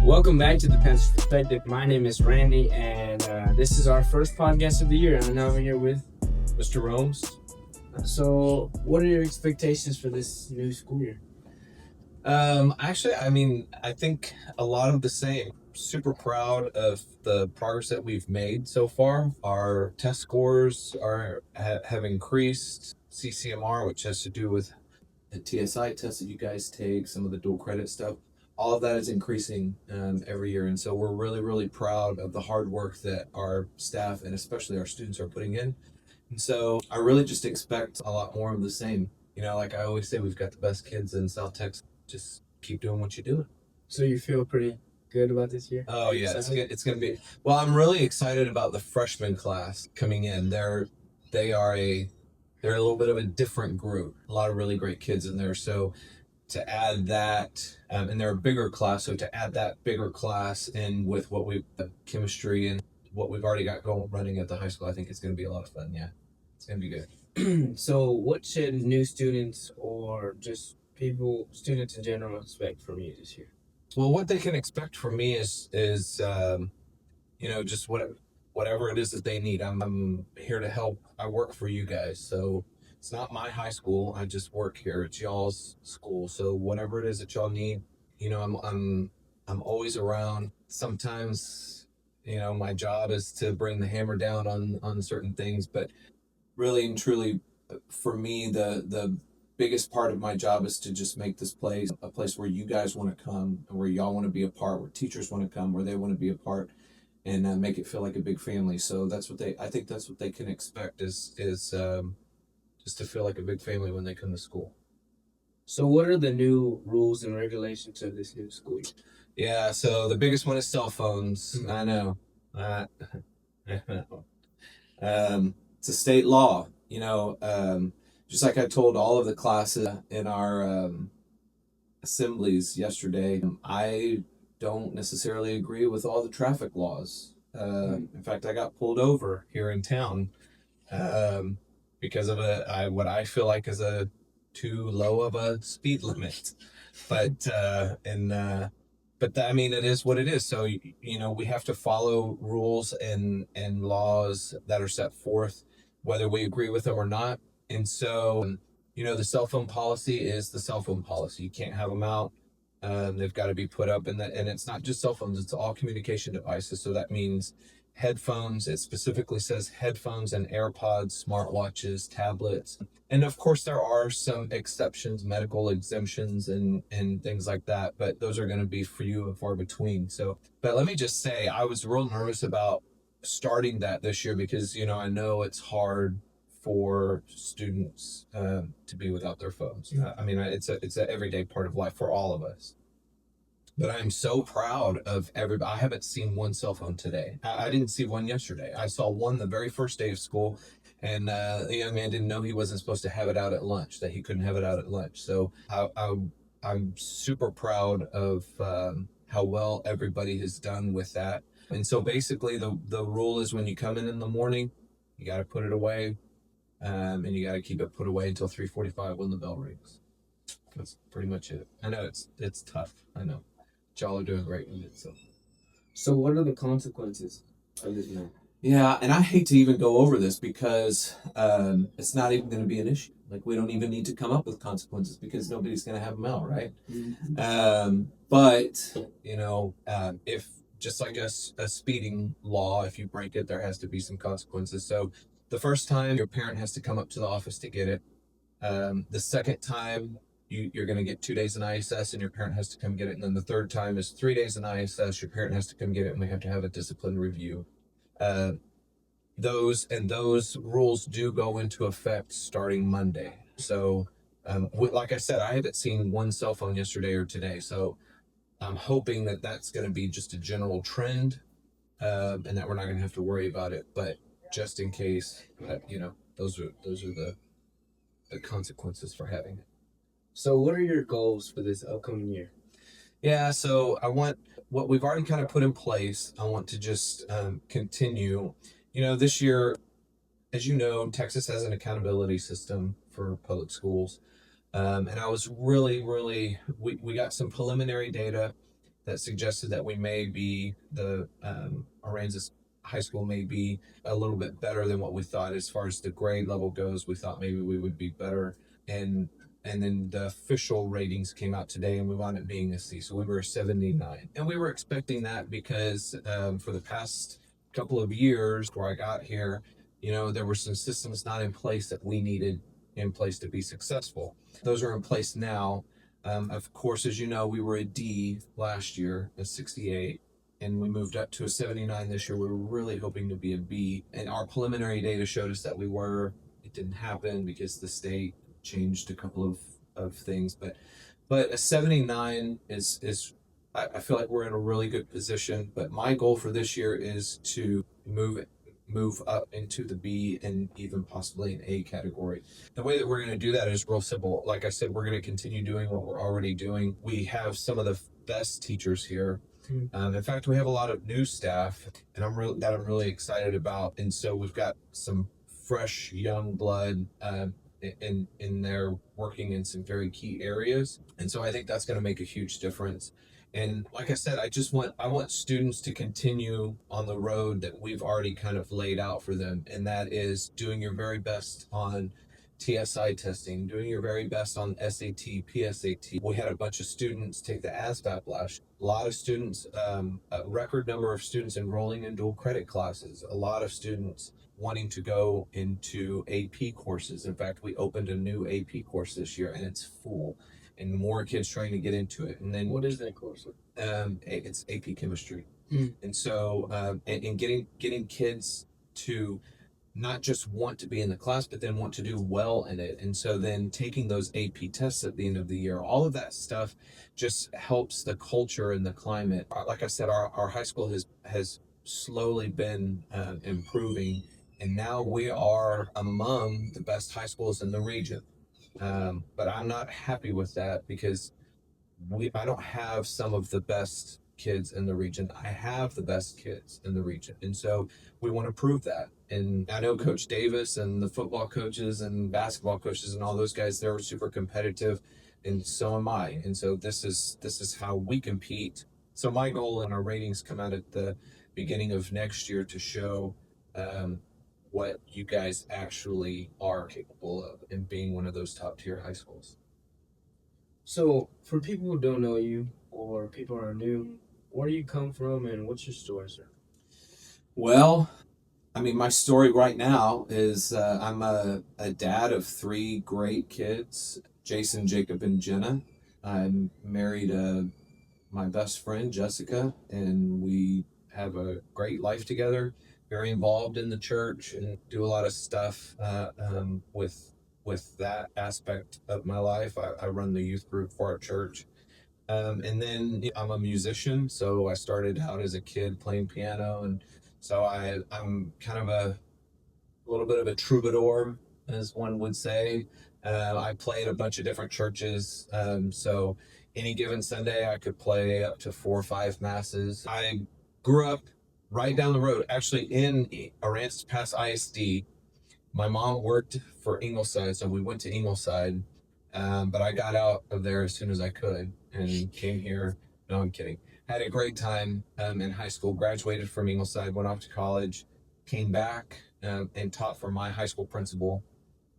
Welcome back to the Pen's Perspective. My name is Randy, and this is our first podcast of the year. And now I'm here with Mr. Rombs. So, what are your expectations for this new school year? I think a lot of the same. Super proud of the progress that we've made so far. Our test scores have increased. CCMR, which has to do with the TSI test that you guys take, some of the dual credit stuff, all of that is increasing every year. And so we're really, really proud of the hard work that our staff and especially our students are putting in. And so I really just expect a lot more of the same. Like I always say, we've got the best kids in South Texas. Just keep doing what you're doing. So, you feel pretty good about this year? Oh yeah, it's gonna be. Well, I'm really excited about the freshman class coming in. They're a little bit of a different group. A lot of really great kids in there. So to add that, and they're a bigger class. So to add that bigger class in with what we chemistry and what we've already got going running at the high school, I think it's gonna be a lot of fun. Yeah, it's gonna be good. So, what should new students or just students in general, expect from you this year? Well, what they can expect from me is just whatever it is that they need. I'm here to help. I work for you guys, so it's not my high school. I just work here. It's y'all's school. So whatever it is that y'all need, I'm always around. Sometimes, my job is to bring the hammer down on certain things, but really and truly, for me, the biggest part of my job is to just make this place a place where you guys want to come and where y'all want to be a part, where teachers want to come, where they want to be a part, and make it feel like a big family. So I think that's what they can expect is just to feel like a big family when they come to school. So, what are the new rules and regulations of this new school year? Yeah, so the biggest one is cell phones. I know. It's a state law, just like I told all of the classes in our assemblies yesterday. I don't necessarily agree with all the traffic laws. In fact, I got pulled over here in town because of what I feel like is a too low of a speed limit. But I mean, it is what it is. So we have to follow rules and laws that are set forth, whether we agree with them or not. And so, the cell phone policy is the cell phone policy. You can't have them out. They've got to be put up, and it's not just cell phones; it's all communication devices. So that means headphones. It specifically says headphones and AirPods, smartwatches, tablets, and of course there are some exceptions, medical exemptions, and things like that. But those are going to be few and far between. So, but let me just say, I was real nervous about starting that this year because I know it's hard for students to be without their phones. I mean, it's an everyday part of life for all of us. But I'm so proud of everybody. I haven't seen one cell phone today. I didn't see one yesterday. I saw one the very first day of school, and the young man didn't know he wasn't supposed to have it out at lunch, that he couldn't have it out at lunch. So I'm super proud of how well everybody has done with that. And so basically the rule is when you come in the morning, you got to put it away. And you got to keep it put away until 3:45 when the bell rings. That's pretty much it. I know it's tough. I know. Y'all are doing great with it. So, what are the consequences of this now? Yeah, and I hate to even go over this because it's not even going to be an issue. Like we don't even need to come up with consequences because nobody's going to have them out, right? Mm-hmm. But if just like a speeding law, if you break it, there has to be some consequences. So the first time your parent has to come up to the office to get it. The second time you're going to get 2 days in ISS and your parent has to come get it. And then the third time is 3 days in ISS, your parent has to come get it, and we have to have a discipline review. Those rules do go into effect starting Monday. So like I said, I haven't seen one cell phone yesterday or today. So I'm hoping that that's going to be just a general trend and that we're not going to have to worry about it. But just in case, those are the consequences for having it. So, what are your goals for this upcoming year? Yeah, so I want what we've already kind of put in place. I want to just continue. This year, as you know, Texas has an accountability system for public schools. And I was really, really, we got some preliminary data that suggested that we may be Aransas High School may be a little bit better than what we thought as far as the grade level goes. We thought maybe we would be better, and then the official ratings came out today, and we wound up being a C. So we were a 79, and we were expecting that because for the past couple of years where I got here, there were some systems not in place that we needed in place to be successful. Those are in place now. Of course, as you know, we were a D last year, a 68, and we moved up to a 79 this year. We were really hoping to be a B, and our preliminary data showed us that we were. It didn't happen because the state changed a couple of things, but a 79 is I feel like we're in a really good position. But my goal for this year is to move up into the B and even possibly an A category. The way that we're going to do that is real simple. Like I said, we're going to continue doing what we're already doing. We have some of the best teachers here. In fact, we have a lot of new staff, and I'm really excited about. And so we've got some fresh young blood in there working in some very key areas, and so I think that's going to make a huge difference. And like I said, I want students to continue on the road that we've already kind of laid out for them, and that is doing your very best on TSI testing, doing your very best on SAT, PSAT. We had a bunch of students take the ASVAB last year. A lot of students, a record number of students enrolling in dual credit classes, a lot of students wanting to go into AP courses. In fact, we opened a new AP course this year, and it's full, and more kids trying to get into it. And then what is that course? It's AP chemistry. And so and getting kids to not just want to be in the class, but then want to do well in it. And so then taking those AP tests at the end of the year, all of that stuff just helps the culture and the climate. Like I said, our high school has slowly been improving, and now we are among the best high schools in the region. But I'm not happy with that because I don't have some of the best kids in the region. I have the best kids in the region. And so we want to prove that. And I know Coach Davis and the football coaches and basketball coaches and all those guys, they're super competitive, and so am I. And so this is how we compete. So my goal and our ratings come out at the beginning of next year to show what you guys actually are capable of in being one of those top tier high schools. So for people who don't know you or people who are new, where do you come from and what's your story, sir? Well, I mean, my story right now is I'm a dad of 3 great kids, Jason, Jacob, and Jenna. I'm married my best friend, Jessica, and we have a great life together, very involved in the church and do a lot of stuff with that aspect of my life. I run the youth group for our church. And then I'm a musician, so I started out as a kid playing piano, and so I'm kind of a little bit of a troubadour, as one would say. I play at a bunch of different churches, so any given Sunday I could play up to 4 or 5 masses. I grew up right down the road, actually in Aransas Pass ISD. My mom worked for Ingleside, so we went to Ingleside, but I got out of there as soon as I could and came here. No, I'm kidding. Had a great time in high school, graduated from Ingleside, went off to college, came back and taught for my high school principal.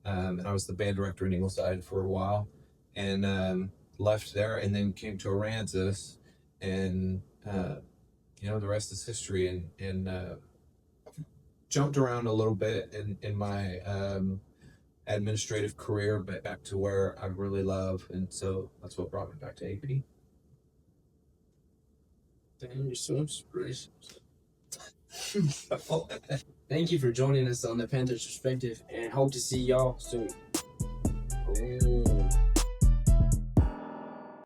And I was the band director in Ingleside for a while, and left there, and then came to Aransas, and the rest is history. And jumped around a little bit in my administrative career, but back to where I really love, and so that's what brought me back to AP. Damn, you're so inspirational. Thank you for joining us on the Panthers Perspective, and hope to see y'all soon.